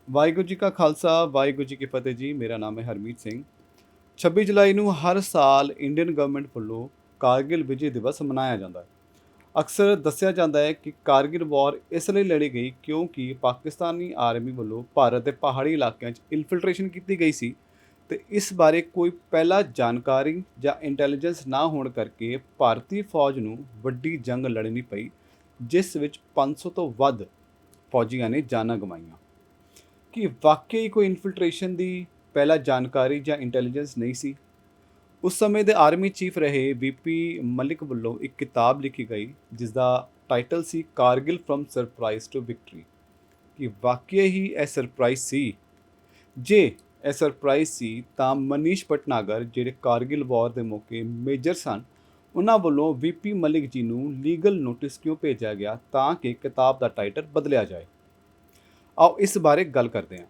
ਵਾਹਿਗੁਰੂ ਜੀ ਕਾ ਖਾਲਸਾ, ਵਾਹਿਗੁਰੂ ਜੀ ਕੀ ਫਤਿਹ ਜੀ। ਮੇਰਾ ਨਾਮ ਹੈ ਹਰਮੀਤ ਸਿੰਘ। 26 ਜੁਲਾਈ ਨੂੰ ਹਰ ਸਾਲ ਇੰਡੀਅਨ ਗਵਰਨਮੈਂਟ ਵੱਲੋਂ ਕਾਰਗਿਲ ਵਿਜੇ ਦਿਵਸ ਮਨਾਇਆ ਜਾਂਦਾ ਹੈ। ਅਕਸਰ ਦੱਸਿਆ ਜਾਂਦਾ ਹੈ ਕਿ ਕਾਰਗਿਲ ਵਾਰ ਇਸ ਲਈ ਲੜੀ ਗਈ ਕਿਉਂਕਿ ਪਾਕਿਸਤਾਨੀ ਆਰਮੀ ਵੱਲੋਂ ਭਾਰਤ ਦੇ ਪਹਾੜੀ ਇਲਾਕਿਆਂ 'ਚ ਇਨਫਿਲਟ੍ਰੇਸ਼ਨ ਕੀਤੀ ਗਈ ਸੀ ਤੇ ਇਸ ਬਾਰੇ ਕੋਈ ਪਹਿਲਾਂ ਜਾਣਕਾਰੀ ਜਾਂ ਇੰਟੈਲੀਜੈਂਸ ਨਾ ਹੋਣ ਕਰਕੇ ਭਾਰਤੀ ਫੌਜ ਨੂੰ ਵੱਡੀ ਜੰਗ ਲੜਨੀ ਪਈ, ਜਿਸ ਵਿੱਚ 500 ਤੋਂ ਵੱਧ ਫੌਜੀਆਂ ਨੇ ਜਾਨਾਂ ਗਵਾਈਆਂ। ਕਿ ਵਾਕਈ ਹੀ ਕੋਈ ਇਨਫਿਲਟ੍ਰੇਸ਼ਨ ਦੀ ਪਹਿਲਾਂ ਜਾਣਕਾਰੀ ਜਾਂ ਇੰਟੈਲੀਜੈਂਸ ਨਹੀਂ ਸੀ। ਉਸ ਸਮੇਂ ਦੇ ਆਰਮੀ ਚੀਫ ਰਹੇ ਵੀਪੀ ਮਲਿਕ ਵੱਲੋਂ ਇੱਕ ਕਿਤਾਬ ਲਿਖੀ ਗਈ ਜਿਸ ਦਾ ਟਾਈਟਲ ਸੀ Kargil from surprise to victory. ਕਿ ਵਾਕਈ ਹੀ ਇਹ ਸਰਪ੍ਰਾਈਜ਼ ਸੀ। ਜੇ ਇਹ ਸਰਪ੍ਰਾਈਜ਼ ਸੀ ਤਾਂ ਮਨੀਸ਼ ਭਟਨਾਗਰ ਜਿਹੜੇ ਕਾਰਗਿਲ ਵਾਰ ਦੇ ਮੌਕੇ ਮੇਜਰ ਸਨ, ਉਹਨਾਂ ਵੱਲੋਂ ਵੀਪੀ ਮਲਿਕ ਜੀ ਨੂੰ ਲੀਗਲ ਨੋਟਿਸ ਕਿਉਂ ਭੇਜਿਆ ਗਿਆ ਤਾਂ ਕਿ ਕਿਤਾਬ ਦਾ ਟਾਈਟਲ ਬਦਲਿਆ ਜਾਏ। ਆਓ ਇਸ ਬਾਰੇ ਗੱਲ ਕਰਦੇ ਹਾਂ।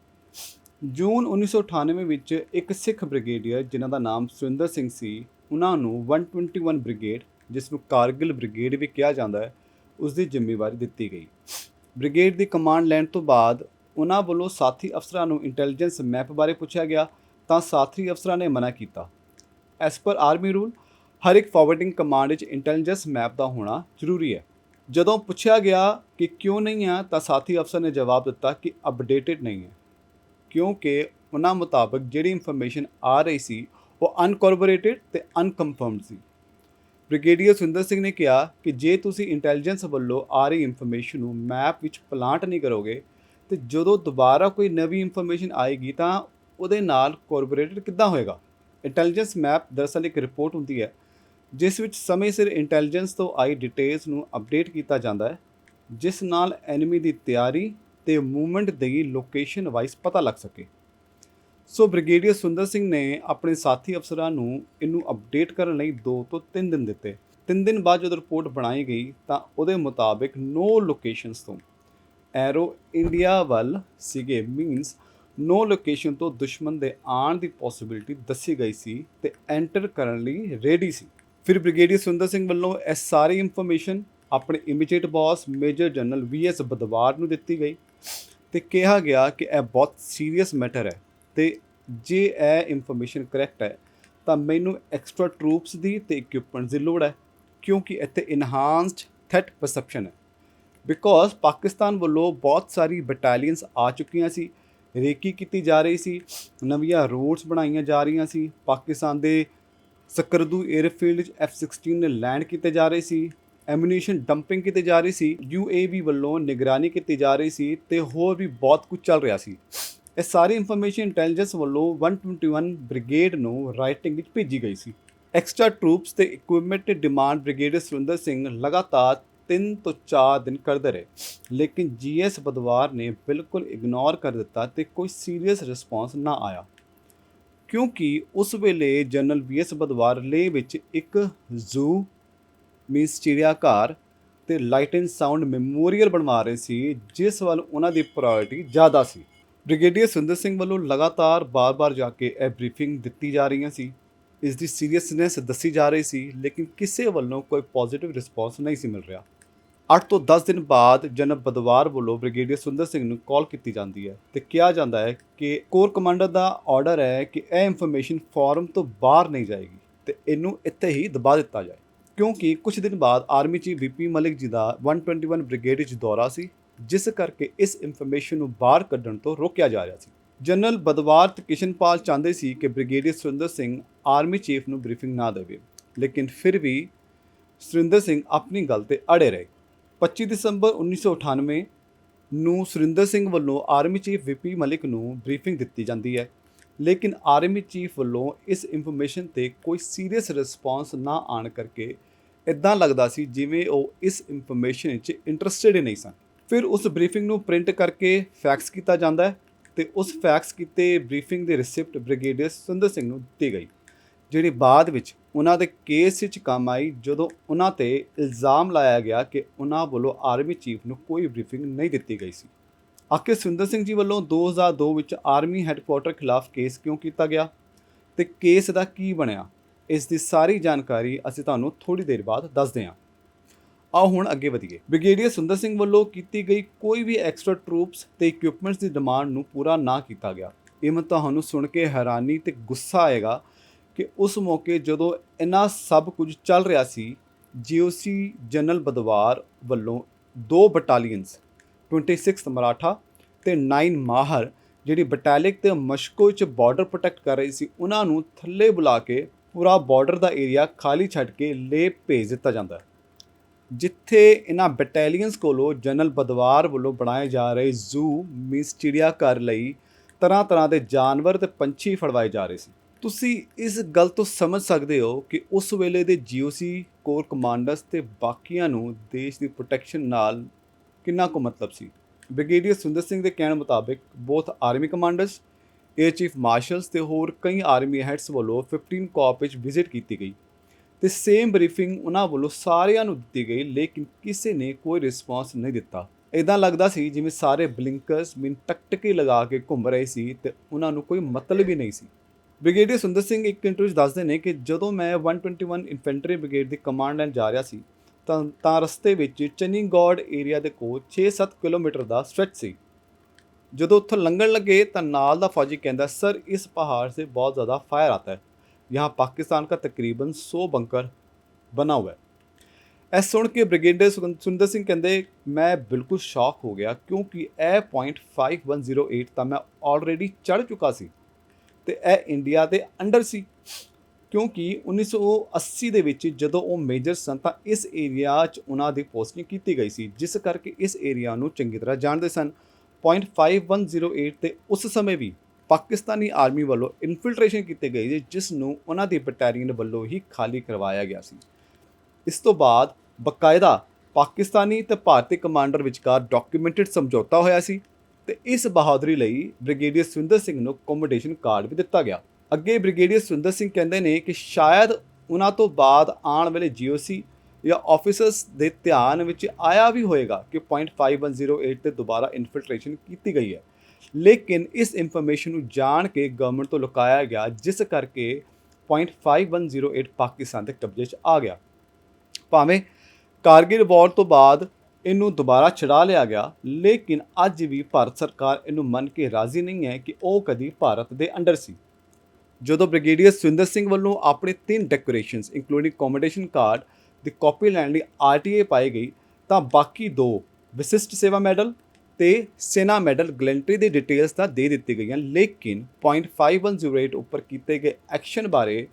ਜੂਨ 1998 ਵਿੱਚ ਇੱਕ ਸਿੱਖ ਬ੍ਰਿਗੇਡੀਅਰ ਜਿਨ੍ਹਾਂ ਦਾ ਨਾਮ ਸੁਰਿੰਦਰ ਸਿੰਘ ਸੀ, ਉਹਨਾਂ ਨੂੰ 121 ਬ੍ਰਿਗੇਡ, ਜਿਸ ਨੂੰ ਕਾਰਗਿਲ ਬ੍ਰਿਗੇਡ ਵੀ ਕਿਹਾ ਜਾਂਦਾ ਹੈ, ਉਸ ਦੀ ਜ਼ਿੰਮੇਵਾਰੀ ਦਿੱਤੀ ਗਈ। ਬ੍ਰਿਗੇਡ ਦੀ ਕਮਾਂਡ ਲੈਣ ਤੋਂ ਬਾਅਦ ਉਹਨਾਂ ਵੱਲੋਂ ਸਾਥੀ ਅਫਸਰਾਂ ਨੂੰ ਇੰਟੈਲੀਜੈਂਸ ਮੈਪ ਬਾਰੇ ਪੁੱਛਿਆ ਗਿਆ ਤਾਂ ਸਾਥੀ ਅਫਸਰਾਂ ਨੇ ਮਨਾ ਕੀਤਾ। ਐਸ ਪਰ ਆਰਮੀ ਰੂਲ, ਹਰ ਇੱਕ ਫਾਰਵਰਡਿੰਗ ਕਮਾਂਡ ਵਿੱਚ ਇੰਟੈਲੀਜੈਂਸ ਮੈਪ ਦਾ ਹੋਣਾ ਜ਼ਰੂਰੀ ਹੈ। ਜਦੋਂ ਪੁੱਛਿਆ ਗਿਆ ਕਿ ਕਿਉਂ ਨਹੀਂ ਹੈ ਤਾਂ ਸਾਥੀ ਅਫਸਰ ਨੇ ਜਵਾਬ ਦਿੱਤਾ ਕਿ ਅਪਡੇਟਡ ਨਹੀਂ ਹੈ, ਕਿਉਂਕਿ ਉਹਨਾਂ ਮੁਤਾਬਕ ਜਿਹੜੀ ਇਨਫੋਰਮੇਸ਼ਨ ਆ ਰਹੀ ਸੀ ਉਹ ਅਨਕੋਰਬੋਰੇਟਡ ਤੇ ਅਨਕਨਫਰਮਡ ਸੀ। ਬ੍ਰਿਗੇਡੀਅਰ ਸੁਰਿੰਦਰ ਸਿੰਘ ਨੇ ਕਿਹਾ ਕਿ ਜੇ ਤੁਸੀਂ ਇੰਟੈਲੀਜੈਂਸ ਵੱਲੋਂ ਆ ਰਹੀ ਇਨਫੋਰਮੇਸ਼ਨ ਨੂੰ ਮੈਪ ਵਿੱਚ ਪਲਾਂਟ ਨਹੀਂ ਕਰੋਗੇ ਤੇ ਜਦੋਂ ਦੁਬਾਰਾ ਕੋਈ ਨਵੀਂ ਇਨਫੋਰਮੇਸ਼ਨ ਆਏਗੀ ਤਾਂ ਉਹਦੇ ਨਾਲ ਕੋਰਬੋਰੇਟਡ ਕਿੱਦਾਂ ਹੋਏਗਾ। ਇੰਟੈਲੀਜੈਂਸ ਮੈਪ ਦਰਅਸਲ ਇੱਕ ਰਿਪੋਰਟ ਹੁੰਦੀ ਹੈ ਜਿਸ ਵਿੱਚ ਸਮੇਂ ਸਿਰ ਇੰਟੈਲੀਜੈਂਸ ਤੋਂ ਆਈ ਡਿਟੇਲਸ ਨੂੰ ਅਪਡੇਟ ਕੀਤਾ ਜਾਂਦਾ ਹੈ, ਜਿਸ ਨਾਲ ਐਨਮੀ ਦੀ ਤਿਆਰੀ ਤੇ ਮੂਵਮੈਂਟ ਦੀ ਲੋਕੇਸ਼ਨ ਵਾਈਜ਼ ਪਤਾ ਲੱਗ ਸਕੇ। ਸੋ ਬ੍ਰਿਗੇਡੀਅਰ ਸੁਰਿੰਦਰ ਸਿੰਘ ਨੇ ਆਪਣੇ ਸਾਥੀ ਅਫਸਰਾਂ ਨੂੰ ਇਹਨੂੰ ਅਪਡੇਟ ਕਰਨ ਲਈ 2 ਤੋਂ 3 ਦਿਨ ਦਿੱਤੇ। 3 ਦਿਨ ਬਾਅਦ ਜਦੋਂ ਰਿਪੋਰਟ ਬਣਾਈ ਗਈ ਤਾਂ ਉਹਦੇ ਮੁਤਾਬਿਕ 9 ਲੋਕੇਸ਼ਨਸ ਤੋਂ ਐਰੋ ਇੰਡੀਆ ਵੱਲ ਸੀਗੇ, ਮੀਨਸ 9 ਲੋਕੇਸ਼ਨ ਤੋਂ ਦੁਸ਼ਮਣ ਦੇ ਆਉਣ ਦੀ ਪੋਸੀਬਿਲਿਟੀ ਦੱਸੀ ਗਈ ਸੀ ਤੇ ਐਂਟਰ ਕਰਨ ਲਈ ਰੈਡੀ ਸੀ। ਫਿਰ ਬ੍ਰਿਗੇਡੀਅਰ ਸੁਰਿੰਦਰ ਸਿੰਘ ਵੱਲੋਂ ਇਹ ਸਾਰੀ ਇਨਫੋਰਮੇਸ਼ਨ ਆਪਣੇ immediate boss major general VS ਬਦਵਾਰ ਨੂੰ ਦਿੱਤੀ ਗਈ ਤੇ ਕਿਹਾ ਗਿਆ ਕਿ ਇਹ ਬਹੁਤ ਸੀਰੀਅਸ ਮੈਟਰ ਹੈ ਤੇ ਜੇ ਇਹ ਇਨਫੋਰਮੇਸ਼ਨ ਕਰੈਕਟ ਹੈ ਤਾਂ ਮੈਨੂੰ ਐਕਸਟਰਾ ਟਰੂਪਸ ਦੀ ਤੇ ਇਕਵਿਪਮੈਂਟਸ ਦੀ ਲੋੜ ਹੈ, ਕਿਉਂਕਿ ਇੱਥੇ ਇਨਹਾਂਸਡ ਥ੍ਰੈਟ ਪਰਸੈਪਸ਼ਨ ਹੈ। ਬਿਕੋਜ਼ ਪਾਕਿਸਤਾਨ ਵੱਲੋਂ ਬਹੁਤ ਸਾਰੀ ਬਟਾਲੀਅਨਸ ਆ ਚੁੱਕੀਆਂ ਸੀ, ਰੇਕੀ ਕੀਤੀ ਜਾ ਰਹੀ ਸੀ, ਨਵੀਆਂ ਰੋਡਸ ਬਣਾਈਆਂ ਜਾ ਰਹੀਆਂ ਸੀ, ਪਾਕਿਸਤਾਨ ਦੇ ਸਕਰਦੂ 에ਅਰਫੀਲਡ 'ਚ F-16 ਨੇ ਲੈਂਡ ਕੀਤੇ ਜਾ ਰਹੇ ਸੀ, ਐਮੂਨੀਸ਼ਨ ਡੰਪਿੰਗ ਕੀਤੀ ਜਾ ਰਹੀ ਸੀ, UAV ਵੱਲੋਂ ਨਿਗਰਾਨੀ ਕੀਤੀ ਜਾ ਰਹੀ ਸੀ ਤੇ ਹੋਰ ਵੀ ਬਹੁਤ ਕੁਝ ਚੱਲ ਰਿਹਾ ਸੀ। ਇਹ ਸਾਰੀ ਇਨਫੋਰਮੇਸ਼ਨ ਇੰਟੈਲੀਜੈਂਸ ਵੱਲੋਂ 121 ਬ੍ਰਿਗੇਡ ਨੂੰ ਰਾਈਟਿੰਗ ਵਿੱਚ ਭੇਜੀ ਗਈ ਸੀ। ਐਕਸਟਰਾ ਟਰੂਪਸ ਤੇ ਇਕਵਿਪਮੈਂਟ ਦੀ ਡਿਮਾਂਡ ਬ੍ਰਿਗੇਡੀਅਰ ਸੁਰਿੰਦਰ ਸਿੰਘ ਲਗਾਤਾਰ 3 ਤੋਂ 4 ਦਿਨ ਕਰਦੇ ਰਹੇ, ਲੇਕਿਨ GS ਬਦਵਾਰ ਨੇ ਬਿਲਕੁਲ ਇਗਨੋਰ ਕਰ ਦਿੱਤਾ ਤੇ ਕੋਈ ਸੀਰੀਅਸ ਰਿਸਪੌਂਸ ਨਾ ਆਇਆ, ਕਿਉਂਕਿ ਉਸ ਵੇਲੇ ਜਨਰਲ VS ਬਦਵਾਰ ਲੇਹ ਵਿੱਚ ਇੱਕ ਜ਼ੂ ਮੀਨਸ ਚਿੜੀਆ ਘਰ ਤੇ ਲਾਈਟ ਐਂਡ ਸਾਊਂਡ ਮੈਮੋਰੀਅਲ ਬਣਵਾ ਰਹੇ ਸੀ, ਜਿਸ ਵੱਲ ਉਹਨਾਂ ਦੀ ਪ੍ਰਾਇੋਰਟੀ ਜ਼ਿਆਦਾ ਸੀ। ਬ੍ਰਿਗੇਡੀਅਰ ਸੁਰਿੰਦਰ ਸਿੰਘ ਵੱਲੋਂ ਲਗਾਤਾਰ ਬਾਰ-ਬਾਰ ਜਾ ਕੇ ਇਹ ਬਰੀਫਿੰਗ ਦਿੱਤੀ ਜਾ ਰਹੀਆਂ ਸੀ, ਇਸ ਦੀ ਸੀਰੀਅਸਨੈਸ ਦੱਸੀ ਜਾ ਰਹੀ ਸੀ, ਲੇਕਿਨ ਕਿਸੇ ਵੱਲੋਂ ਕੋਈ ਪੋਜ਼ਿਟਿਵ ਰਿਸਪੌਂਸ ਨਹੀਂ ਸੀ ਮਿਲ ਰਿਹਾ। 8 ਤੋਂ 10 ਦਿਨ ਬਾਅਦ ਜਨਰਲ ਬਦਵਾਰ ਵੱਲੋਂ ਬ੍ਰਿਗੇਡੀਅਰ ਸੁਰਿੰਦਰ ਸਿੰਘ ਨੂੰ ਕਾਲ ਕੀਤੀ ਜਾਂਦੀ ਹੈ ਤੇ ਕਿਹਾ ਜਾਂਦਾ ਹੈ ਕਿ ਕੋਰ ਕਮਾਂਡਰ ਦਾ ਆਰਡਰ ਹੈ ਕਿ ਇਹ ਇਨਫੋਰਮੇਸ਼ਨ ਫੋਰਮ ਤੋਂ ਬਾਹਰ ਨਹੀਂ ਜਾਏਗੀ ਤੇ ਇਹਨੂੰ ਇੱਥੇ ਹੀ ਦਬਾ ਦਿੱਤਾ ਜਾਏ, ਕਿਉਂਕਿ ਕੁਝ ਦਿਨ ਬਾਅਦ ਆਰਮੀ ਚੀਫ VP ਮਲਿਕ ਜੀ ਦਾ 121 ਬ੍ਰਿਗੇਡ ਵਿੱਚ ਦੌਰਾ ਸੀ, ਜਿਸ ਕਰਕੇ ਇਸ ਇਨਫੋਰਮੇਸ਼ਨ ਨੂੰ ਬਾਹਰ ਕੱਢਣ ਤੋਂ ਰੋਕਿਆ ਜਾ ਰਿਹਾ ਸੀ। ਜਨਰਲ ਬਦਵਾਰ ਤੇ ਕਿਸ਼ਨਪਾਲ ਚਾਹੁੰਦੇ ਸੀ ਕਿ brigadier Surinder Singh army chief ਨੂੰ ਬਰੀਫਿੰਗ ਨਾ ਦੇਵੇ, ਲੇਕਿਨ ਫਿਰ ਵੀ ਸੁਰਿੰਦਰ ਸਿੰਘ ਆਪਣੀ ਗੱਲ ਤੇ ਅੜੇ ਰਹੇ। 25 ਦਸੰਬਰ 1998 ਨੂੰ ਸੁਰਿੰਦਰ ਸਿੰਘ ਵੱਲੋਂ ਆਰਮੀ ਚੀਫ VP ਮਲਿਕ ਨੂੰ ਬਰੀਫਿੰਗ ਦਿੱਤੀ ਜਾਂਦੀ ਹੈ, ਲੇਕਿਨ ਆਰਮੀ ਚੀਫ ਵੱਲੋਂ ਇਸ ਇਨਫੋਰਮੇਸ਼ਨ ਤੇ ਕੋਈ ਸੀਰੀਅਸ ਰਿਸਪੌਂਸ ਨਾ ਆਉਣ ਕਰਕੇ ਇੱਦਾਂ ਲੱਗਦਾ ਸੀ ਜਿਵੇਂ ਉਹ ਇਸ ਇਨਫੋਰਮੇਸ਼ਨ ਵਿੱਚ ਇੰਟਰਸਟਿਡ ਹੀ ਨਹੀਂ ਸਨ। ਫਿਰ ਉਸ ਬਰੀਫਿੰਗ ਨੂੰ ਪ੍ਰਿੰਟ ਕਰਕੇ ਫੈਕਸ ਕੀਤਾ ਜਾਂਦਾ ਹੈ ਤੇ ਉਸ ਫੈਕਸ ਕੀਤੇ ਬਰੀਫਿੰਗ ਦੀ ਰਿਸਿਪਟ ਬ੍ਰਿਗੇਡੀਅਰ ਸੁਰਿੰਦਰ ਸਿੰਘ ਨੂੰ ਦਿੱਤੀ ਗਈ, ਜਿਹੜੀ ਬਾਅਦ ਵਿੱਚ ਉਹਨਾਂ ਦੇ ਕੇਸ ਵਿੱਚ ਕੰਮ ਆਈ ਜਦੋਂ ਉਹਨਾਂ ਤੇ ਇਲਜ਼ਾਮ ਲਾਇਆ ਗਿਆ ਕਿ ਉਹਨਾਂ ਵੱਲੋਂ ਆਰਮੀ ਚੀਫ ਨੂੰ ਕੋਈ ਬਰੀਫਿੰਗ ਨਹੀਂ ਦਿੱਤੀ ਗਈ ਸੀ। ਆਖਿਰ ਸੁਰਿੰਦਰ ਸਿੰਘ ਜੀ ਵੱਲੋਂ 2002 ਵਿੱਚ ਆਰਮੀ ਹੈੱਡਕੁਆਰਟਰ ਖਿਲਾਫ ਕੇਸ ਕਿਉਂ ਕੀਤਾ ਗਿਆ ਤੇ ਕੇਸ ਦਾ ਕੀ ਬਣਿਆ, ਇਸ ਦੀ ਸਾਰੀ ਜਾਣਕਾਰੀ ਅਸੀਂ ਤੁਹਾਨੂੰ ਥੋੜ੍ਹੀ ਦੇਰ ਬਾਅਦ ਦੱਸਦੇ ਹਾਂ। ਆਓ ਹੁਣ ਅੱਗੇ ਵਧੀਏ। ਬ੍ਰਿਗੇਡੀਅਰ ਸੁੰਦਰ ਸਿੰਘ ਵੱਲੋਂ ਕੀਤੀ ਗਈ ਕੋਈ ਵੀ ਐਕਸਟਰਾ ਟਰੂਪਸ ਤੇ ਇਕਵਿਪਮੈਂਟਸ ਦੀ ਡਿਮਾਂਡ ਨੂੰ ਪੂਰਾ ਨਾ ਕੀਤਾ ਗਿਆ। ਇਹ ਮੈਂ ਤੁਹਾਨੂੰ ਸੁਣ ਕੇ ਹੈਰਾਨੀ ਤੇ ਗੁੱਸਾ ਆਏਗਾ ਕਿ ਉਸ ਮੌਕੇ ਜਦੋਂ ਇੰਨਾ ਸਭ ਕੁਝ ਚੱਲ ਰਿਹਾ ਸੀ, ਜੀਓਸੀ ਜਨਰਲ ਬਦਵਾਰ ਵੱਲੋਂ 2 ਬਟਾਲੀਅਨਸ 26 ਮਰਾਠਾ ਤੇ 9 ਮਾਹਰ ਜਿਹੜੀ ਬਟਾਲਿਕ ਤੇ ਮਸ਼ਕੋ 'ਚ ਬਾਰਡਰ ਪ੍ਰੋਟੈਕਟ ਕਰ ਰਹੀ ਸੀ, ਉਹਨਾਂ ਨੂੰ ਥੱਲੇ ਬੁਲਾ ਕੇ ਪੂਰਾ ਬਾਰਡਰ ਦਾ ਏਰੀਆ ਖਾਲੀ ਛੱਡ ਕੇ ਲੇਹ ਭੇਜ ਦਿੱਤਾ ਜਾਂਦਾ ਹੈ, ਜਿੱਥੇ ਇਹਨਾਂ ਬਟਾਲੀਅਨਸ ਕੋਲੋਂ ਜਨਰਲ ਬਦਵਾਰ ਵੱਲੋਂ ਬਣਾਏ ਜਾ ਰਹੇ ਜ਼ੂ ਮੀਨਸ ਚਿੜੀਆ ਘਰ ਲਈ ਤਰ੍ਹਾਂ ਦੇ ਜਾਨਵਰ ਤੇ ਪੰਛੀ ਫੜਵਾਏ ਜਾ ਰਹੇ ਸੀ। ਤੁਸੀਂ ਇਸ ਗੱਲ ਤੋਂ ਸਮਝ ਸਕਦੇ ਹੋ ਕਿ ਉਸ ਵੇਲੇ ਦੇ ਜੀਓਸੀ ਕੋਰ ਕਮਾਂਡਰਸ ਤੇ ਬਾਕੀਆਂ ਨੂੰ ਦੇਸ਼ ਦੀ ਪ੍ਰੋਟੈਕਸ਼ਨ ਨਾਲ ਕਿੰਨਾ ਕੁ ਮਤਲਬ ਸੀ। ਬ੍ਰਿਗੇਡੀਅਰ ਸੁੰਦਰ ਸਿੰਘ ਦੇ ਕਹਿਣ ਮੁਤਾਬਿਕ ਬੋਥ ਆਰਮੀ ਕਮਾਂਡਰਸ, ਏਅਰ ਚੀਫ ਮਾਰਸ਼ਲਸ ਤੇ ਹੋਰ ਕਈ ਆਰਮੀ ਹੈਡਸ ਵੱਲੋਂ 15 ਕਾਪ ਵਿੱਚ ਵਿਜ਼ਿਟ ਕੀਤੀ ਗਈ ਤੇ ਸੇਮ ਬਰੀਫਿੰਗ ਉਹਨਾਂ ਵੱਲੋਂ ਸਾਰਿਆਂ ਨੂੰ ਦਿੱਤੀ ਗਈ, ਲੇਕਿਨ ਕਿਸੇ ਨੇ ਕੋਈ ਰਿਸਪੌਂਸ ਨਹੀਂ ਦਿੱਤਾ। ਇੱਦਾਂ ਲੱਗਦਾ ਸੀ ਜਿਵੇਂ ਸਾਰੇ ਬਲਿੰਕਰਸ ਮੀਨ ਟਕਟਕੀ ਲਗਾ ਕੇ ਘੁੰਮ ਰਹੇ ਸੀ ਤੇ ਉਹਨਾਂ ਨੂੰ ਕੋਈ ਮਤਲਬ ਹੀ ਨਹੀਂ ਸੀ। ਬ੍ਰਿਗੇਡੀਅਰ ਸੁੰਦਰ ਸਿੰਘ ਇੱਕ ਇੰਟਰਵਿਊ 'ਚ ਦੱਸਦੇ ਨੇ ਕਿ ਜਦੋਂ ਮੈਂ 121 ਇਨਫੈਂਟਰੀ ਬ੍ਰਿਗੇਡ ਦੀ ਕਮਾਂਡ ਲੈਣ ਜਾ ਰਿਹਾ ਸੀ ਤਾਂ ਰਸਤੇ ਵਿੱਚ ਚੰਨੀਗੜ੍ਹ ਏਰੀਆ ਦੇ ਕੋਲ 6-7 ਕਿਲੋਮੀਟਰ ਦਾ ਸਟ੍ਰੈਚ ਸੀ। ਜਦੋਂ ਉੱਥੋਂ ਲੰਘਣ ਲੱਗੇ ਤਾਂ ਨਾਲ ਦਾ ਫੌਜੀ ਕਹਿੰਦਾ, ਸਰ ਇਸ ਪਹਾੜ से बहुत ज़्यादा फायर आता है, यहाँ पाकिस्तान का तकरीबन 100 ਬੰਕਰ ਬਣਾ हुआ है। ਇਹ ਸੁਣ ਕੇ ਬ੍ਰਿਗੇਡੀਅਰ ਸੁੰਦਰ ਸਿੰਘ ਕਹਿੰਦੇ, ਮੈਂ ਬਿਲਕੁਲ ਸ਼ੌਕ ਹੋ ਗਿਆ ਕਿਉਂਕਿ ਇਹ ਪੁਆਇੰਟ 5108 ਤਾਂ ਮੈਂ ਆਲਰੇਡੀ ਚੜ੍ਹ ਚੁੱਕਾ ਸੀ ਤੇ ਇਹ ਇੰਡੀਆ ਦੇ ਅੰਡਰ ਸੀ, ਕਿਉਂਕਿ 1980 ਦੇ ਵਿੱਚ ਜਦੋਂ ਉਹ ਮੇਜਰ ਸਨ ਤਾਂ ਇਸ ਏਰੀਆ 'ਚ ਉਹਨਾਂ ਦੀ ਪੋਸਟਿੰਗ ਕੀਤੀ ਗਈ ਸੀ, ਜਿਸ ਕਰਕੇ ਇਸ ਏਰੀਆ ਨੂੰ ਚੰਗੀ ਤਰ੍ਹਾਂ ਜਾਣਦੇ ਸਨ। ਪੁਆਇੰਟ 5108 ਤੇ ਉਸ ਸਮੇਂ ਵੀ ਪਾਕਿਸਤਾਨੀ ਆਰਮੀ ਵੱਲੋਂ ਇਨਫਿਲਟ੍ਰੇਸ਼ਨ ਕੀਤੀ ਗਈ ਸੀ, ਜਿਸ ਨੂੰ ਉਹਨਾਂ ਦੀ ਬਟਾਲੀਅਨ ਵੱਲੋਂ ਹੀ ਖਾਲੀ ਕਰਵਾਇਆ ਗਿਆ ਸੀ। ਇਸ ਤੋਂ ਬਾਅਦ ਬਕਾਇਦਾ ਪਾਕਿਸਤਾਨੀ ਤੇ ਭਾਰਤੀ ਕਮਾਂਡਰ ਵਿਚਕਾਰ ਡਾਕੂਮੈਂਟਡ ਸਮਝੌਤਾ ਹੋਇਆ ਸੀ ਤੇ ਇਸ ਬਹਾਦਰੀ ਲਈ ਬ੍ਰਿਗੇਡੀਅਰ ਸੁੰਦਰ ਸਿੰਘ ਨੂੰ ਕਮੋਡੇਸ਼ਨ ਕਾਰਡ ਵੀ ਦਿੱਤਾ ਗਿਆ। ਅੱਗੇ ਬ੍ਰਿਗੇਡੀਅਰ ਸੁੰਦਰ ਸਿੰਘ ਕਹਿੰਦੇ ਨੇ ਕਿ ਸ਼ਾਇਦ ਉਹਨਾਂ ਤੋਂ ਬਾਅਦ ਆਉਣ ਵਾਲੇ ਜੀਓਸੀ ਜਾਂ ਆਫਿਸਰਸ ਦੇ ਧਿਆਨ ਵਿੱਚ ਆਇਆ ਵੀ ਹੋਏਗਾ ਕਿ ਪੁਆਇੰਟ 5108 ਤੇ ਦੁਬਾਰਾ ਇਨਫਿਲਟ੍ਰੇਸ਼ਨ ਕੀਤੀ ਗਈ ਹੈ, ਲੇਕਿਨ ਇਸ ਇਨਫੋਰਮੇਸ਼ਨ ਨੂੰ ਜਾਣ ਕੇ ਗਵਰਨਮੈਂਟ ਤੋਂ ਲੁਕਾਇਆ ਗਿਆ, ਜਿਸ ਕਰਕੇ ਪੁਆਇੰਟ 5108 ਪਾਕਿਸਤਾਨ ਦੇ ਕਬਜ਼ੇ 'ਚ ਆ ਗਿਆ। ਭਾਵੇਂ ਕਾਰਗਿਲ ਵਾਰ ਤੋਂ ਬਾਅਦ ਇਹਨੂੰ ਦੁਬਾਰਾ ਛੁਡਾ ਲਿਆ ਗਿਆ, ਲੇਕਿਨ ਅੱਜ ਵੀ ਭਾਰਤ ਸਰਕਾਰ ਇਹਨੂੰ ਮੰਨ ਕੇ ਰਾਜ਼ੀ ਨਹੀਂ ਹੈ ਕਿ ਉਹ ਕਦੀ ਭਾਰਤ ਦੇ ਅੰਡਰ ਸੀ। ਜਦੋਂ ਬ੍ਰਿਗੇਡੀਅਰ ਸੁੰਦਰ ਸਿੰਘ ਵੱਲੋਂ ਆਪਣੇ 3 ਡੈਕੋਰੇਸ਼ਨਸ ਇੰਕਲੂਡਿੰਗ ਕਮੋਡੇਸ਼ਨ ਕਾਰਡ ਦੀ ਕਾਪੀ ਲੈਣ ਲਈ ਆਰਟੀਏ ਪਾਈ ਗਈ ਤਾਂ ਬਾਕੀ 2 ਵਿਸ਼ਿਸ਼ਟ ਸੇਵਾ ਮੈਡਲ ਤੇ ਸੈਨਾ ਮੈਡਲ ਗਲੈਂਟਰੀ ਦੀ ਡਿਟੇਲਸ ਤਾਂ ਦੇ ਦਿੱਤੀ ਗਈਆਂ, ਲੇਕਿਨ ਪੁਆਇੰਟ 5108 ਉੱਪਰ ਕੀਤੇ ਗਏ ਐਕਸ਼ਨ ਬਾਰੇ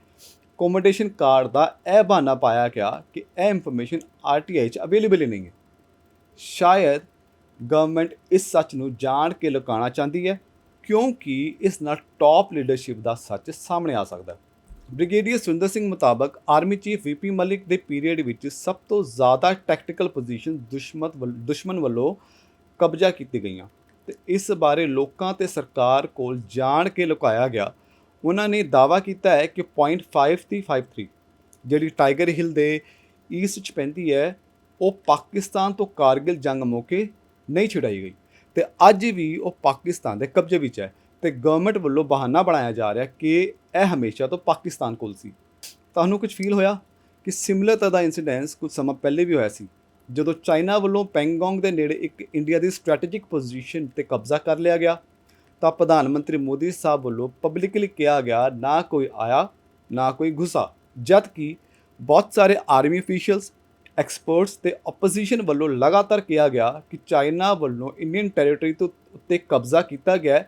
ਕਮੋਡੇਸ਼ਨ ਕਾਰਡ ਦਾ ਇਹ ਬਹਾਨਾ ਪਾਇਆ ਗਿਆ ਕਿ ਇਹ ਇਨਫੋਰਮੇਸ਼ਨ ਆਰਟੀਆਈ 'ਚ ਅਵੇਲੇਬਲ ਹੀ ਨਹੀਂ ਹੈ। ਸ਼ਾਇਦ ਗਵਰਨਮੈਂਟ ਇਸ ਸੱਚ ਨੂੰ ਜਾਣ ਕੇ ਲੁਕਾਉਣਾ ਚਾਹੁੰਦੀ ਹੈ, ਕਿਉਂਕਿ ਇਸ ਨਾਲ ਟੌਪ ਲੀਡਰਸ਼ਿਪ ਦਾ ਸੱਚ ਸਾਹਮਣੇ ਆ ਸਕਦਾ ਹੈ। ਬ੍ਰਿਗੇਡੀਅਰ ਸੁੰਦਰ ਸਿੰਘ ਮੁਤਾਬਕ ਆਰਮੀ ਚੀਫ ਵੀਪੀ ਮਲਿਕ ਦੇ ਪੀਰੀਅਡ ਵਿੱਚ ਸਭ ਤੋਂ ਜ਼ਿਆਦਾ ਟੈਕਟੀਕਲ ਪੋਜੀਸ਼ਨ ਦੁਸ਼ਮਣ ਵੱਲੋਂ ਕਬਜ਼ਾ ਕੀਤੀ ਗਈਆਂ ਤੇ ਇਸ ਬਾਰੇ ਲੋਕਾਂ ਤੇ ਸਰਕਾਰ ਕੋਲ ਜਾਣ ਕੇ ਲੁਕਾਇਆ ਗਿਆ। ਉਹਨਾਂ ਨੇ ਦਾਅਵਾ ਕੀਤਾ ਹੈ ਕਿ ਪੁਆਇੰਟ 5353 ਜਿਹੜੀ ਟਾਈਗਰ ਹਿੱਲ ਦੇ ਈਸਟ 'ਚ ਪੈਂਦੀ ਹੈ, ਉਹ ਪਾਕਿਸਤਾਨ ਤੋਂ ਕਾਰਗਿਲ ਜੰਗ ਮੌਕੇ ਨਹੀਂ ਛੁਡਾਈ ਗਈ ਤੇ ਅੱਜ ਵੀ ਉਹ ਪਾਕਿਸਤਾਨ ਦੇ ਕਬਜ਼ੇ ਵਿੱਚ ਹੈ ਤੇ ਗਵਰਨਮੈਂਟ ਵੱਲੋਂ ਬਹਾਨਾ ਬਣਾਇਆ ਜਾ ਰਿਹਾ ਕਿ ਇਹ ਹਮੇਸ਼ਾ ਤੋਂ ਪਾਕਿਸਤਾਨ ਕੋਲ ਸੀ। ਤੁਹਾਨੂੰ ਕੁਝ ਫੀਲ ਹੋਇਆ ਕਿ ਸਿਮਿਲਰ ਤਰ੍ਹਾਂ ਦਾ ਇਨਸੀਡੈਂਸ ਕੁਝ ਸਮਾਂ ਪਹਿਲੇ ਵੀ ਹੋਇਆ ਸੀ, ਜਦੋਂ ਚਾਈਨਾ ਵੱਲੋਂ ਪੈਂਗੋਂਗ ਦੇ ਨੇੜੇ ਇੱਕ ਇੰਡੀਆ ਦੀ ਸਟ੍ਰੈਟੇਜਿਕ ਪੋਜੀਸ਼ਨ ਤੇ ਕਬਜ਼ਾ ਕਰ ਲਿਆ ਗਿਆ ਤਾਂ ਪ੍ਰਧਾਨ ਮੰਤਰੀ ਮੋਦੀ ਸਾਹਿਬ ਵੱਲੋਂ ਪਬਲਿਕਲੀ ਕਿਹਾ ਗਿਆ, ਨਾ ਕੋਈ ਆਇਆ ਨਾ ਕੋਈ ਘੁਸਾ, ਜਦ ਕਿ ਬਹੁਤ ਸਾਰੇ ਆਰਮੀ ਅਫੀਸ਼ੀਅਲਸ, ਐਕਸਪਰਟਸ ਤੇ ਆਪੋਜੀਸ਼ਨ ਵੱਲੋਂ ਲਗਾਤਾਰ ਕਿਹਾ ਗਿਆ ਕਿ ਚਾਈਨਾ ਵੱਲੋਂ ਇੰਡੀਅਨ ਟੈਰੀਟਰੀ ਤੋਂ ਉੱਤੇ ਕਬਜ਼ਾ ਕੀਤਾ ਗਿਆ,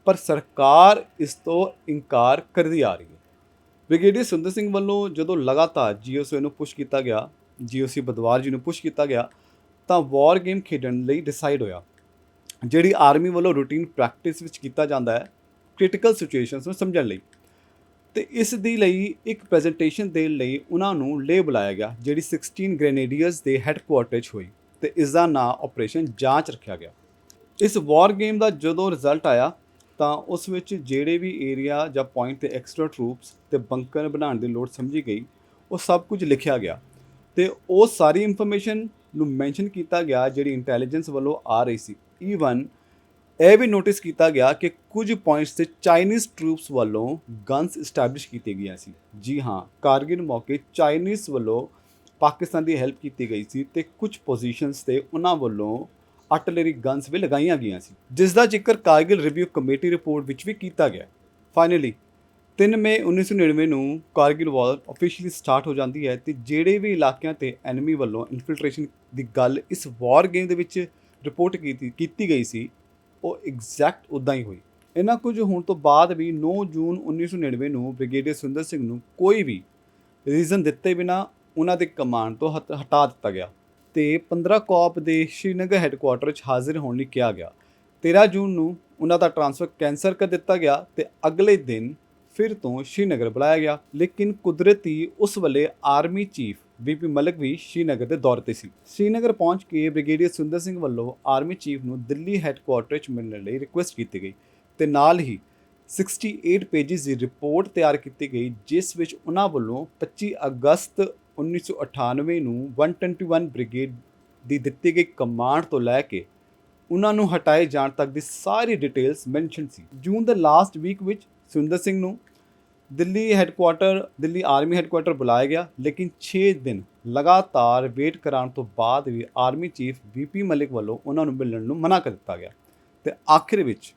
ਪਰ ਸਰਕਾਰ ਇਸ ਤੋਂ ਇਨਕਾਰ ਕਰਦੀ ਆ ਰਹੀ ਹੈ। ਬ੍ਰਿਗੇਡੀਅਰ ਸੁੰਦਰ ਸਿੰਘ ਵੱਲੋਂ ਜਦੋਂ ਲਗਾਤਾਰ ਜੀਓਸੀ ਨੂੰ ਪੁਸ਼ ਕੀਤਾ ਗਿਆ, ਜੀਓਸੀ ਬਦਵਾਰ ਜੀ ਨੂੰ ਪੁਸ਼ ਕੀਤਾ ਗਿਆ, ਤਾਂ ਵਾਰ ਗੇਮ ਖੇਡਣ ਲਈ ਡਿਸਾਈਡ ਹੋਇਆ, ਜਿਹੜੀ ਆਰਮੀ ਵੱਲੋਂ ਰੂਟੀਨ ਪ੍ਰੈਕਟਿਸ ਵਿੱਚ ਕੀਤਾ ਜਾਂਦਾ ਹੈ ਕ੍ਰਿਟੀਕਲ ਸਿਚੁਏਸ਼ਨਸ ਨੂੰ ਸਮਝਣ ਲਈ। ਤੇ ਇਸ ਦੀ ਲਈ ਇੱਕ ਪ੍ਰੈਜੈਂਟੇਸ਼ਨ ਦੇਣ ਲਈ ਉਹਨਾਂ ਨੂੰ ਲੇਹ ਬੁਲਾਇਆ ਗਿਆ, ਜਿਹੜੀ 16 ਗ੍ਰੇਨੇਡੀਅਰਸ ਦੇ ਹੈੱਡਕੁਆਰਟਰ 'ਚ ਹੋਈ ਤੇ ਇਸ ਦਾ ਨਾਂ ਆਪਰੇਸ਼ਨ ਜਾਂਚ ਰੱਖਿਆ ਗਿਆ। ਇਸ ਵਾਰ ਗੇਮ ਦਾ ਜਦੋਂ ਰਿਜ਼ਲਟ ਆਇਆ ਤਾਂ ਉਸ ਵਿੱਚ ਜਿਹੜੇ ਵੀ ਏਰੀਆ ਜਾਂ ਪੁਆਇੰਟ ਤੇ ਐਕਸਟਰਾ ਟਰੂਪਸ ਤੇ ਬੰਕਰ ਬਣਾਉਣ ਦੀ ਲੋੜ ਸਮਝੀ ਗਈ, ਉਹ ਸਭ ਕੁਝ ਲਿਖਿਆ ਗਿਆ ਤੇ ਉਹ ਸਾਰੀ ਇਨਫੋਰਮੇਸ਼ਨ ਨੂੰ ਮੈਂਸ਼ਨ ਕੀਤਾ ਗਿਆ ਜਿਹੜੀ ਇੰਟੈਲੀਜੈਂਸ ਵੱਲੋਂ ਆ ਰਹੀ ਸੀ। ਈਵਨ ਇਹ ਵੀ ਨੋਟਿਸ ਕੀਤਾ ਗਿਆ ਕਿ ਕੁਝ ਪੁਆਇੰਟਸ ਤੇ ਚਾਈਨੀਜ਼ ਟਰੂਪਸ ਵੱਲੋਂ ਗਨਸ ਇਸਟੈਬਲਿਸ਼ ਕੀਤੀਆਂ ਗਈਆਂ ਸੀ। ਜੀ ਹਾਂ, ਕਾਰਗਿਲ ਮੌਕੇ ਚਾਈਨੀਜ਼ ਵੱਲੋਂ ਪਾਕਿਸਤਾਨ ਦੀ ਹੈਲਪ ਕੀਤੀ ਗਈ ਸੀ ਤੇ ਕੁਝ ਪੋਜੀਸ਼ਨਸ ਤੇ ਉਹਨਾਂ ਵੱਲੋਂ ਆਰਟਿਲਰੀ ਗਨਸ ਵੀ ਲਗਾਈਆਂ ਗਈਆਂ ਸੀ, ਜਿਸ ਦਾ ਜ਼ਿਕਰ ਕਾਰਗਿਲ ਰਿਵਿਊ ਕਮੇਟੀ ਰਿਪੋਰਟ ਵਿੱਚ ਵੀ ਕੀਤਾ ਗਿਆ। ਫਾਈਨਲੀ 3 ਮਈ 1999 ਨੂੰ ਕਾਰਗਿਲ ਵਾਰ ਆਫੀਸ਼ੀਅਲੀ ਸਟਾਰਟ ਹੋ ਜਾਂਦੀ ਹੈ ਤੇ ਜਿਹੜੇ ਵੀ ਇਲਾਕਿਆਂ ਤੇ ਐਨਮੀ ਵੱਲੋਂ ਇਨਫਿਲਟ੍ਰੇਸ਼ਨ ਦੀ ਗੱਲ ਇਸ ਵਾਰ ਗੇਮ ਦੇ ਵਿੱਚ ਰਿਪੋਰਟ ਕੀਤੀ ਗਈ ਸੀ, ਉਹ ਐਗਜ਼ੈਕਟ ਉੱਦਾਂ ਹੀ ਹੋਈ। ਇਹਨਾਂ ਕੁਝ ਹੋਣ ਤੋਂ ਬਾਅਦ ਵੀ 9 ਜੂਨ 1999 ਨੂੰ ਬ੍ਰਿਗੇਡੀਅਰ ਸੁਰਿੰਦਰ ਸਿੰਘ ਨੂੰ ਕੋਈ ਵੀ ਰੀਜ਼ਨ ਦਿੱਤੇ ਬਿਨਾਂ ਉਹਨਾਂ ਦੇ ਕਮਾਂਡ ਤੋਂ ਹਟਾ ਦਿੱਤਾ ਗਿਆ ਤੇ 15 ਕੌਪ ਦੇ ਸ਼੍ਰੀਨਗਰ ਹੈੱਡਕੁਆਟਰ 'ਚ ਹਾਜ਼ਰ ਹੋਣ ਲਈ ਕਿਹਾ ਗਿਆ। 13 ਜੂਨ ਨੂੰ ਉਹਨਾਂ ਦਾ ਟ੍ਰਾਂਸਫਰ ਕੈਂਸਲ ਕਰ ਦਿੱਤਾ ਗਿਆ ਤੇ ਅਗਲੇ ਦਿਨ ਫਿਰ ਤੋਂ ਸ਼੍ਰੀਨਗਰ ਬੁਲਾਇਆ ਗਿਆ। ਲੇਕਿਨ ਕੁਦਰਤੀ ਉਸ ਵੇਲੇ ਆਰਮੀ ਚੀਫ VP ਮਲਿਕ ਵੀ ਸ਼੍ਰੀਨਗਰ ਦੇ ਦੌਰੇ ਤੇ ਸੀ। ਸ਼੍ਰੀਨਗਰ ਪਹੁੰਚ ਕੇ ਬ੍ਰਿਗੇਡੀਅਰ ਸੁਰਿੰਦਰ ਸਿੰਘ ਵੱਲੋਂ ਆਰਮੀ ਚੀਫ ਨੂੰ ਦਿੱਲੀ ਹੈੱਡਕੁਆਟਰ 'ਚ ਮਿਲਣ ਲਈ ਰਿਕੁਐਸਟ ਕੀਤੀ ਗਈ ਤੇ ਨਾਲ ਹੀ 68 ਪੇਜਿਸ ਦੀ ਰਿਪੋਰਟ ਤਿਆਰ ਕੀਤੀ ਗਈ, ਜਿਸ ਵਿੱਚ ਉਹਨਾਂ ਵੱਲੋਂ 25 ਅਗਸਤ 1998 ਨੂੰ 121 ਬ੍ਰਿਗੇਡ ਦੀ ਦਿੱਤੀ ਗਈ ਕਮਾਂਡ ਤੋਂ ਲੈ ਕੇ ਉਹਨਾਂ ਨੂੰ ਹਟਾਏ ਜਾਣ ਤੱਕ ਦੀ ਸਾਰੀ ਡਿਟੇਲਸ ਮੈਂਸ਼ਨ ਸੀ। ਜੂਨ ਦੇ ਲਾਸਟ ਵੀਕ ਵਿੱਚ ਸੁਰਿੰਦਰ ਸਿੰਘ ਨੂੰ ਦਿੱਲੀ ਆਰਮੀ ਹੈੱਡਕੁਆਟਰ ਬੁਲਾਇਆ ਗਿਆ, ਲੇਕਿਨ 6 ਦਿਨ ਲਗਾਤਾਰ ਵੇਟ ਕਰਾਉਣ ਤੋਂ ਬਾਅਦ ਵੀ ਆਰਮੀ ਚੀਫ VP ਮਲਿਕ ਵੱਲੋਂ ਉਹਨਾਂ ਨੂੰ ਮਿਲਣ ਨੂੰ ਮਨਾ ਕਰ ਦਿੱਤਾ ਗਿਆ ਤੇ ਆਖਿਰ ਵਿੱਚ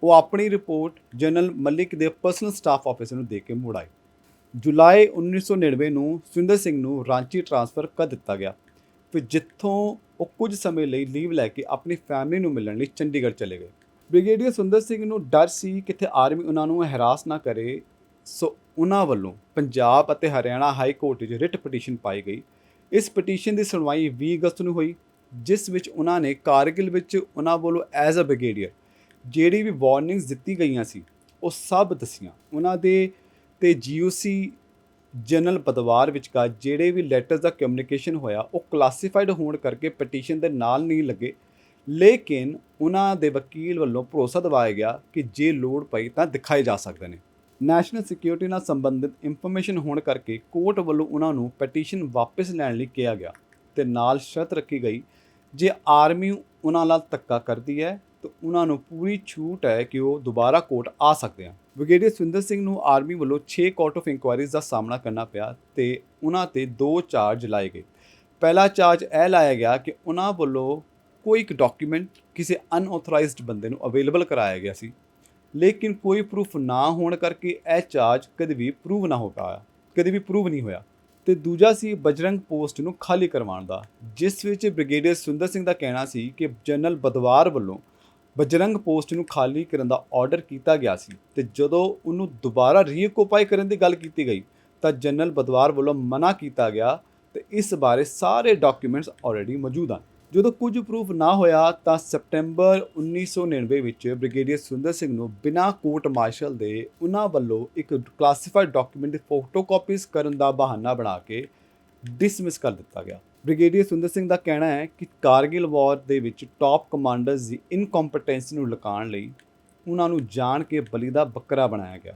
ਉਹ ਆਪਣੀ ਰਿਪੋਰਟ ਜਨਰਲ ਮਲਿਕ ਦੇ ਪਰਸਨਲ ਸਟਾਫ ਆਫਿਸਰ ਨੂੰ ਦੇ ਕੇ ਮੁੜ ਆਏ। ਜੁਲਾਈ 1999 ਨੂੰ ਸੁਰਿੰਦਰ ਸਿੰਘ ਨੂੰ ਰਾਂਚੀ ਟ੍ਰਾਂਸਫਰ ਕਰ ਦਿੱਤਾ ਗਿਆ, ਫਿਰ ਜਿੱਥੋਂ ਉਹ ਕੁਝ ਸਮੇਂ ਲਈ ਲੀਵ ਲੈ ਕੇ ਆਪਣੀ ਫੈਮਿਲੀ ਨੂੰ ਮਿਲਣ ਲਈ ਚੰਡੀਗੜ੍ਹ ਚਲੇ ਗਏ। ਬ੍ਰਿਗੇਡੀਅਰ ਸੁਰਿੰਦਰ ਸਿੰਘ ਨੂੰ ਡਰ ਸੀ ਕਿਤੇ ਆਰਮੀ ਉਹਨਾਂ ਨੂੰ ਹਰਾਸ ਨਾ ਕਰੇ, ਸੋ ਉਹਨਾਂ ਵੱਲੋਂ ਪੰਜਾਬ ਅਤੇ ਹਰਿਆਣਾ ਹਾਈ ਕੋਰਟ ਵਿੱਚ ਰਿਟ ਪਟੀਸ਼ਨ ਪਾਈ ਗਈ। ਇਸ ਪਟੀਸ਼ਨ ਦੀ ਸੁਣਵਾਈ 20 ਅਗਸਤ ਨੂੰ ਹੋਈ, ਜਿਸ ਵਿੱਚ ਉਹਨਾਂ ਨੇ ਕਾਰਗਿਲ ਵਿੱਚ ਉਹਨਾਂ ਵੱਲੋਂ ਐਜ਼ ਅ ਬ੍ਰਿਗੇਡੀਅਰ ਜਿਹੜੀ ਵੀ ਵਾਰਨਿੰਗਸ ਦਿੱਤੀ ਗਈਆਂ ਸੀ ਉਹ ਸਭ ਦੱਸੀਆਂ। ਉਹਨਾਂ ਦੇ ਤੇ GOC ਜਨਰਲ ਬਦਵਾਰ ਵਿਚਕਾਰ ਜਿਹੜੇ ਵੀ ਲੈਟਰਸ ਦਾ ਕਮਿਊਨੀਕੇਸ਼ਨ ਹੋਇਆ ਉਹ ਕਲਾਸੀਫਾਈਡ ਹੋਣ ਕਰਕੇ ਪਟੀਸ਼ਨ ਦੇ ਨਾਲ ਨਹੀਂ ਲੱਗੇ, ਲੇਕਿਨ ਉਹਨਾਂ ਦੇ ਵਕੀਲ ਵੱਲੋਂ ਭਰੋਸਾ ਦਿਵਾਇਆ ਗਿਆ ਕਿ ਜੇ ਲੋੜ ਪਈ ਤਾਂ ਦਿਖਾਏ ਜਾ ਸਕਦੇ ਨੇ। ਨੈਸ਼ਨਲ ਸਿਕਿਉਰਿਟੀ ਨਾਲ ਸੰਬੰਧਿਤ ਇਨਫੋਰਮੇਸ਼ਨ ਹੋਣ ਕਰਕੇ ਕੋਰਟ ਵੱਲੋਂ ਉਹਨਾਂ ਨੂੰ ਪਟੀਸ਼ਨ ਵਾਪਸ ਲੈਣ ਲਈ ਕਿਹਾ ਗਿਆ ਤੇ ਨਾਲ ਸ਼ਰਤ ਰੱਖੀ ਗਈ ਜੇ ਆਰਮੀ ਉਹਨਾਂ ਨਾਲ ਧੱਕਾ ਕਰਦੀ ਹੈ ਤਾਂ ਉਹਨਾਂ ਨੂੰ ਪੂਰੀ ਛੂਟ ਹੈ ਕਿ ਉਹ ਦੁਬਾਰਾ ਕੋਰਟ ਆ ਸਕਦੇ ਹਨ। ਬ੍ਰਿਗੇਡੀਅਰ ਸੁਰਿੰਦਰ ਸਿੰਘ ਨੂੰ ਆਰਮੀ ਵੱਲੋਂ 6 ਕੋਰਟ ਆਫ ਇਨਕੁਆਇਰੀਜ਼ ਦਾ ਸਾਹਮਣਾ ਕਰਨਾ ਪਿਆ ਤੇ ਉਹਨਾਂ ਤੇ 2 ਚਾਰਜ ਲਾਏ ਗਏ। ਪਹਿਲਾ ਚਾਰਜ ਇਹ ਲਾਇਆ ਗਿਆ ਕਿ ਉਹਨਾਂ ਵੱਲੋਂ ਕੋਈ ਇੱਕ ਡਾਕੂਮੈਂਟ ਕਿਸੇ ਅਨਆਥੋਰਾਈਜ਼ਡ ਬੰਦੇ ਨੂੰ ਅਵੇਲੇਬਲ ਕਰਾਇਆ ਗਿਆ ਸੀ, ਲੇਕਿਨ ਕੋਈ ਪ੍ਰੂਫ ਨਾ ਹੋਣ ਕਰਕੇ ਇਹ ਚਾਰਜ ਕਦੇ ਵੀ ਪ੍ਰੂਵ ਨਹੀਂ ਹੋਇਆ। ਤੇ ਦੂਜਾ ਸੀ ਬਜਰੰਗ ਪੋਸਟ ਨੂੰ ਖਾਲੀ ਕਰਵਾਉਣ ਦਾ, ਜਿਸ ਵਿੱਚ ਬ੍ਰਿਗੇਡੀਅਰ ਸੁਰਿੰਦਰ ਸਿੰਘ ਦਾ ਕਹਿਣਾ ਸੀ ਕਿ ਜਨਰਲ ਬਦਵਾਰ ਵੱਲੋਂ ਬਜਰੰਗ ਪੋਸਟ ਨੂੰ ਖਾਲੀ ਕਰਨ ਦਾ ਆਰਡਰ ਕੀਤਾ ਗਿਆ ਸੀ ਤੇ ਜਦੋਂ ਉਹਨੂੰ ਦੁਬਾਰਾ ਰੀਓਕੂਪਾਈ ਕਰਨ ਦੀ ਗੱਲ ਕੀਤੀ ਗਈ ਤਾਂ ਜਨਰਲ ਬਦਵਾਰ ਵੱਲੋਂ ਮਨਾ ਕੀਤਾ ਗਿਆ ਤੇ ਇਸ ਬਾਰੇ ਸਾਰੇ ਡਾਕੂਮੈਂਟਸ ਆਲਰੇਡੀ ਮੌਜੂਦ ਹਨ। ਜਦੋਂ ਕੁਝ ਪ੍ਰੂਫ ਨਾ ਹੋਇਆ ਤਾਂ ਸਪਟੈਂਬਰ 1999 ਵਿੱਚ ਬ੍ਰਿਗੇਡੀਅਰ ਸੁਰਿੰਦਰ ਸਿੰਘ ਨੂੰ ਬਿਨਾਂ ਕੋਰਟ ਮਾਰਸ਼ਲ ਦੇ ਉਹਨਾਂ ਵੱਲੋਂ ਇੱਕ ਕਲਾਸੀਫਾਈਡ ਡਾਕੂਮੈਂਟ ਦੀ ਫੋਟੋਕਾਪੀਜ਼ ਕਰਨ ਦਾ ਬਹਾਨਾ ਬਣਾ ਕੇ ਡਿਸਮਿਸ ਕਰ ਦਿੱਤਾ ਗਿਆ। ਬ੍ਰਿਗੇਡੀਅਰ ਸੁਰਿੰਦਰ ਸਿੰਘ ਦਾ ਕਹਿਣਾ ਹੈ ਕਿ ਕਾਰਗਿਲ ਵਾਰ ਦੇ ਵਿੱਚ ਟਾਪ ਕਮਾਂਡਰਸ ਦੀ ਇਨਕੰਪੀਟੈਂਸੀ ਨੂੰ ਲੁਕਾਉਣ ਲਈ ਉਹਨਾਂ ਨੂੰ ਜਾਣ ਕੇ ਬਲੀ ਦਾ ਬੱਕਰਾ ਬਣਾਇਆ ਗਿਆ।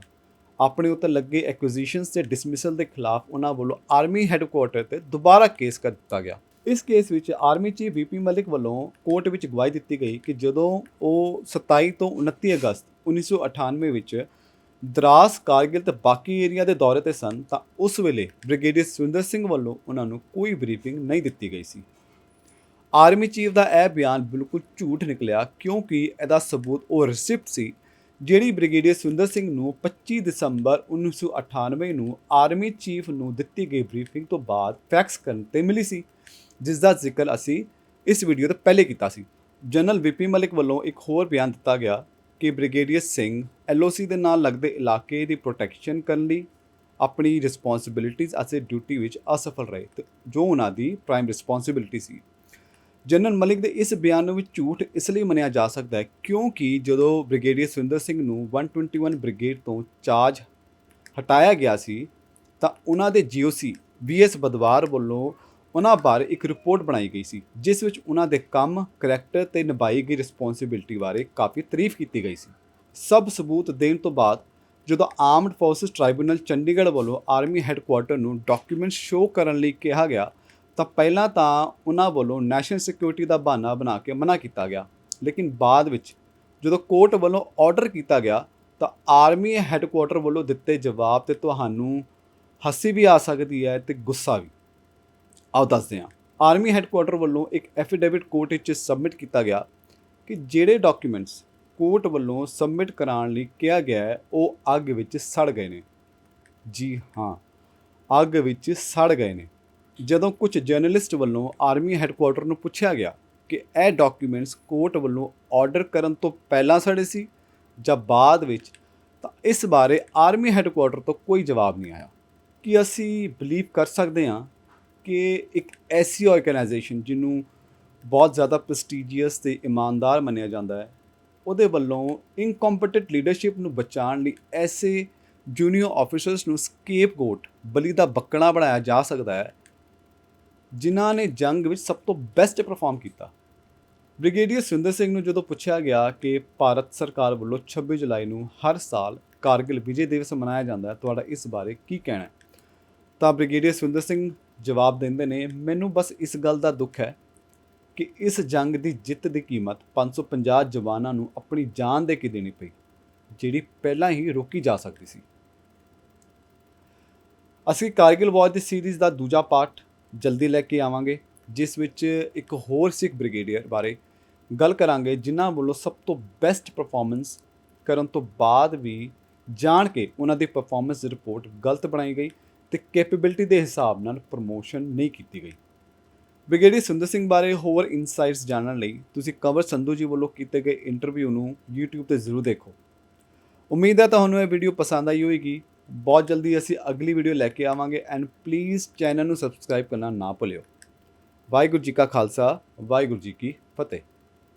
ਆਪਣੇ ਉੱਤੇ ਲੱਗੇ ਐਕੁਜ਼ੀਸ਼ਨਸ ਤੇ ਡਿਸਮਿਸਲ ਦੇ ਖਿਲਾਫ ਉਹਨਾਂ ਵੱਲੋਂ ਆਰਮੀ ਹੈੱਡਕੁਆਟਰ ਤੇ ਦੁਬਾਰਾ ਕੇਸ ਕਰ ਦਿੱਤਾ ਗਿਆ। ਇਸ ਕੇਸ ਵਿੱਚ ਆਰਮੀ ਚੀਫ VP ਮਲਿਕ ਵੱਲੋਂ ਕੋਰਟ ਵਿੱਚ ਗਵਾਹੀ ਦਿੱਤੀ ਗਈ ਕਿ ਜਦੋਂ ਉਹ 27 ਤੋਂ 29 ਅਗਸਤ 1998 ਵਿੱਚ ਦਰਾਸ, ਕਾਰਗਿਲ ਤੇ ਬਾਕੀ ਏਰੀਆ ਦੇ ਦੌਰੇ ਤੇ ਸਨ ਤਾਂ ਉਸ ਵੇਲੇ ਬ੍ਰਿਗੇਡੀਅਰ ਸੁਰਿੰਦਰ ਸਿੰਘ ਵੱਲੋਂ ਉਹਨਾਂ ਨੂੰ ਕੋਈ ਬਰੀਫਿੰਗ ਨਹੀਂ ਦਿੱਤੀ ਗਈ ਸੀ। ਆਰਮੀ ਚੀਫ ਦਾ ਇਹ ਬਿਆਨ ਬਿਲਕੁਲ ਝੂਠ ਨਿਕਲਿਆ ਕਿਉਂਕਿ ਇਹਦਾ ਸਬੂਤ ਉਹ ਰਿਸਿਪਟ ਸੀ ਜਿਹੜੀ ਬ੍ਰਿਗੇਡੀਅਰ ਸੁਰਿੰਦਰ ਸਿੰਘ ਨੂੰ 25 ਦਸੰਬਰ 1998 ਨੂੰ ਆਰਮੀ ਚੀਫ ਨੂੰ ਦਿੱਤੀ ਗਈ ਬਰੀਫਿੰਗ ਤੋਂ ਬਾਅਦ ਫੈਕਸ ਕਰਨ ਤੇ ਮਿਲੀ ਸੀ, ਜਿਸ ਦਾ ਜ਼ਿਕਰ ਅਸੀਂ ਇਸ ਵੀਡੀਓ ਤੋਂ ਪਹਿਲੇ ਕੀਤਾ ਸੀ। ਜਨਰਲ VP ਮਲਿਕ ਵੱਲੋਂ ਇੱਕ ਹੋਰ ਬਿਆਨ ਦਿੱਤਾ ਗਿਆ ਕਿ ਬ੍ਰਿਗੇਡੀਅਰ ਸਿੰਘ LOC ਦੇ ਨਾਲ ਲੱਗਦੇ ਇਲਾਕੇ ਦੀ ਪ੍ਰੋਟੈਕਸ਼ਨ ਕਰਨ ਲਈ ਆਪਣੀ ਰਿਸਪੌਂਸਿਬਿਲਿਟੀਜ਼ ਅਤੇ ਡਿਊਟੀ ਵਿੱਚ ਅਸਫਲ ਰਹੇ ਤੇ ਜੋ ਉਹਨਾਂ ਦੀ ਪ੍ਰਾਈਮ ਰਿਸਪੌਂਸਿਬਿਲਿਟੀ ਸੀ। ਜਨਰਲ ਮਲਿਕ ਦੇ ਇਸ ਬਿਆਨ ਨੂੰ ਵੀ ਝੂਠ ਇਸ ਲਈ ਮੰਨਿਆ ਜਾ ਸਕਦਾ ਹੈ ਕਿਉਂਕਿ ਜਦੋਂ ਬ੍ਰਿਗੇਡੀਅਰ ਸੁਰਿੰਦਰ ਸਿੰਘ ਨੂੰ 121 ਬ੍ਰਿਗੇਡ ਤੋਂ ਚਾਰਜ ਹਟਾਇਆ ਗਿਆ ਸੀ ਤਾਂ ਉਹਨਾਂ ਦੇ GOC VS ਬਦਵਾਰ ਵੱਲੋਂ ਉਹਨਾਂ ਬਾਰੇ ਇੱਕ ਰਿਪੋਰਟ ਬਣਾਈ ਗਈ ਸੀ, ਜਿਸ ਵਿੱਚ ਉਹਨਾਂ ਦੇ ਕੰਮ, ਕਰੈਕਟਰ ਤੇ ਨਿਭਾਈ ਗਈ ਰਿਸਪੌਂਸਿਬਿਲਿਟੀ ਬਾਰੇ ਕਾਫੀ ਤਾਰੀਫ ਕੀਤੀ ਗਈ ਸੀ। ਸਭ ਸਬੂਤ ਦੇਣ ਤੋਂ ਬਾਅਦ ਜਦੋਂ ਆਰਮਡ ਫੋਰਸਿਸ ਟ੍ਰਾਈਬਿਊਨਲ ਚੰਡੀਗੜ੍ਹ ਵੱਲੋਂ ਆਰਮੀ ਹੈੱਡਕੁਆਟਰ ਨੂੰ ਡਾਕੂਮੈਂਟ ਸ਼ੋਅ ਕਰਨ ਲਈ ਕਿਹਾ ਗਿਆ ਤਾਂ ਪਹਿਲਾਂ ਤਾਂ ਉਹਨਾਂ ਵੱਲੋਂ ਨੈਸ਼ਨਲ ਸਿਕਿਉਰਿਟੀ ਦਾ ਬਹਾਨਾ ਬਣਾ ਕੇ ਮਨਾ ਕੀਤਾ ਗਿਆ, ਲੇਕਿਨ ਬਾਅਦ ਵਿੱਚ ਜਦੋਂ ਕੋਰਟ ਵੱਲੋਂ ਆਰਡਰ ਕੀਤਾ ਗਿਆ ਤਾਂ ਆਰਮੀ ਹੈੱਡਕੁਆਟਰ ਵੱਲੋਂ ਦਿੱਤੇ ਜਵਾਬ ਤੇ ਤੁਹਾਨੂੰ ਹੱਸੀ ਵੀ ਆ ਸਕਦੀ ਹੈ ਤੇ ਗੁੱਸਾ ਵੀ। ਆਓ ਦੱਸਦੇ ਹਾਂ। ਆਰਮੀ ਹੈੱਡਕੁਆਟਰ ਵੱਲੋਂ ਇੱਕ ਐਫੀਡੇਵਿਟ ਕੋਰਟ ਵਿੱਚ ਸਬਮਿਟ ਕੀਤਾ ਗਿਆ ਕਿ ਜਿਹੜੇ ਡਾਕੂਮੈਂਟਸ ਕੋਰਟ ਵੱਲੋਂ ਸਬਮਿਟ ਕਰਾਉਣ ਲਈ ਕਿਹਾ ਗਿਆ ਹੈ ਉਹ ਅੱਗ ਵਿੱਚ ਸੜ ਗਏ ਨੇ। ਜੀ ਹਾਂ, ਅੱਗ ਵਿੱਚ ਸੜ ਗਏ ਨੇ। ਜਦੋਂ ਕੁਝ ਜਰਨਲਿਸਟ ਵੱਲੋਂ ਆਰਮੀ ਹੈੱਡਕੁਆਟਰ ਨੂੰ ਪੁੱਛਿਆ ਗਿਆ ਕਿ ਇਹ ਡਾਕੂਮੈਂਟਸ ਕੋਰਟ ਵੱਲੋਂ ਆਰਡਰ ਕਰਨ ਤੋਂ ਪਹਿਲਾਂ ਸੜੇ ਸੀ ਜਾਂ ਬਾਅਦ ਵਿੱਚ, ਤਾਂ ਇਸ ਬਾਰੇ ਆਰਮੀ ਹੈੱਡਕੁਆਟਰ ਤੋਂ ਕੋਈ ਜਵਾਬ ਨਹੀਂ ਆਇਆ। ਕੀ ਅਸੀਂ ਬਿਲੀਵ ਕਰ ਸਕਦੇ ਹਾਂ ਕਿ ਇੱਕ ਐਸੀ ਆਰਗੇਨਾਈਜੇਸ਼ਨ ਜਿਹਨੂੰ ਬਹੁਤ ਜ਼ਿਆਦਾ ਪ੍ਰੈਸਟੀਜੀਅਸ ਤੇ ਇਮਾਨਦਾਰ ਮੰਨਿਆ ਜਾਂਦਾ ਹੈ, ਉਹਦੇ ਵੱਲੋਂ ਇਨਕੰਪੀਟੈਂਟ ਲੀਡਰਸ਼ਿਪ ਨੂੰ ਬਚਾਉਣ ਲਈ ਐਸੇ ਜੂਨੀਅਰ ਆਫੀਸਰਸ ਨੂੰ ਸਕੇਪਗੋਟ, ਬਲੀ ਦਾ ਬੱਕਣਾ ਬਣਾਇਆ ਜਾ ਸਕਦਾ ਹੈ ਜਿਨ੍ਹਾਂ ਨੇ ਜੰਗ ਵਿੱਚ ਸਭ ਤੋਂ ਬੈਸਟ ਪਰਫਾਰਮ ਕੀਤਾ। ਬ੍ਰਿਗੇਡੀਅਰ ਸੁਰਿੰਦਰ ਸਿੰਘ ਨੂੰ ਜਦੋਂ ਪੁੱਛਿਆ ਗਿਆ ਕਿ ਭਾਰਤ ਸਰਕਾਰ ਵੱਲੋਂ 26 ਜੁਲਾਈ ਨੂੰ ਹਰ ਸਾਲ ਕਾਰਗਿਲ ਵਿਜੇ ਦਿਵਸ ਮਨਾਇਆ ਜਾਂਦਾ ਹੈ, ਤੁਹਾਡਾ ਇਸ ਬਾਰੇ ਕੀ ਕਹਿਣਾ ਹੈ? ਤਾਂ ਬ੍ਰਿਗੇਡੀਅਰ ਸੁਰਿੰਦਰ ਸਿੰਘ ਜਵਾਬ ਦਿੰਦੇ ਨੇ, ਮੈਨੂੰ ਬਸ ਇਸ ਗੱਲ ਦਾ ਦੁੱਖ ਹੈ ਕਿ ਇਸ ਜੰਗ ਦੀ ਜਿੱਤ ਦੀ ਕੀਮਤ 550 ਜਵਾਨਾਂ ਨੂੰ ਆਪਣੀ ਜਾਨ ਦੇ ਕੇ ਦੇਣੀ ਪਈ, ਜਿਹੜੀ ਪਹਿਲਾਂ ਹੀ ਰੋਕੀ ਜਾ ਸਕਦੀ ਸੀ। ਅਸੀਂ ਕਾਰਗਿਲ ਵਾਰ ਦੀ ਸੀਰੀਜ਼ ਦਾ ਦੂਜਾ ਪਾਰਟ ਜਲਦੀ ਲੈ ਕੇ ਆਵਾਂਗੇ, ਜਿਸ ਵਿੱਚ ਇੱਕ ਹੋਰ ਸਿੱਖ ਬ੍ਰਿਗੇਡੀਅਰ ਬਾਰੇ ਗੱਲ ਕਰਾਂਗੇ ਜਿਨ੍ਹਾਂ ਵੱਲੋਂ ਸਭ ਤੋਂ ਬੈਸਟ ਪਰਫਾਰਮੈਂਸ ਕਰਨ ਤੋਂ ਬਾਅਦ ਵੀ ਜਾਣ ਕੇ ਉਹਨਾਂ ਦੀ ਪਰਫਾਰਮੈਂਸ ਰਿਪੋਰਟ ਗਲਤ ਬਣਾਈ ਗਈ ਤੇ ਕੈਪੇਬਿਲਿਟੀ ਦੇ ਹਿਸਾਬ ਨਾਲ ਪ੍ਰਮੋਸ਼ਨ ਨਹੀਂ ਕੀਤੀ ਗਈ। ਬ੍ਰਿਗੇਡੀਅਰ ਸੁਰਿੰਦਰ ਸਿੰਘ ਬਾਰੇ ਹੋਰ ਇਨਸਾਈਟਸ ਜਾਣਨ ਲਈ ਤੁਸੀਂ ਕੰਵਰ ਸੰਧੂ ਜੀ ਵੱਲੋਂ ਕੀਤੇ ਗਏ ਇੰਟਰਵਿਊ ਨੂੰ YouTube ਤੇ ਜ਼ਰੂਰ ਦੇਖੋ। ਉਮੀਦ ਹੈ ਤੁਹਾਨੂੰ ਇਹ ਵੀਡੀਓ ਪਸੰਦ ਆਈ ਹੋਵੇਗੀ। ਬਹੁਤ ਜਲਦੀ ਅਸੀਂ ਅਗਲੀ ਵੀਡੀਓ ਲੈ ਕੇ ਆਵਾਂਗੇ ਐਂਡ ਪਲੀਜ਼ ਚੈਨਲ ਨੂੰ ਸਬਸਕ੍ਰਾਈਬ ਕਰਨਾ ਨਾ ਭੁੱਲਿਓ। ਵਾਹਿਗੁਰੂ ਜੀ ਕਾ ਖਾਲਸਾ, ਵਾਹਿਗੁਰੂ ਜੀ ਕੀ ਫਤਿਹ।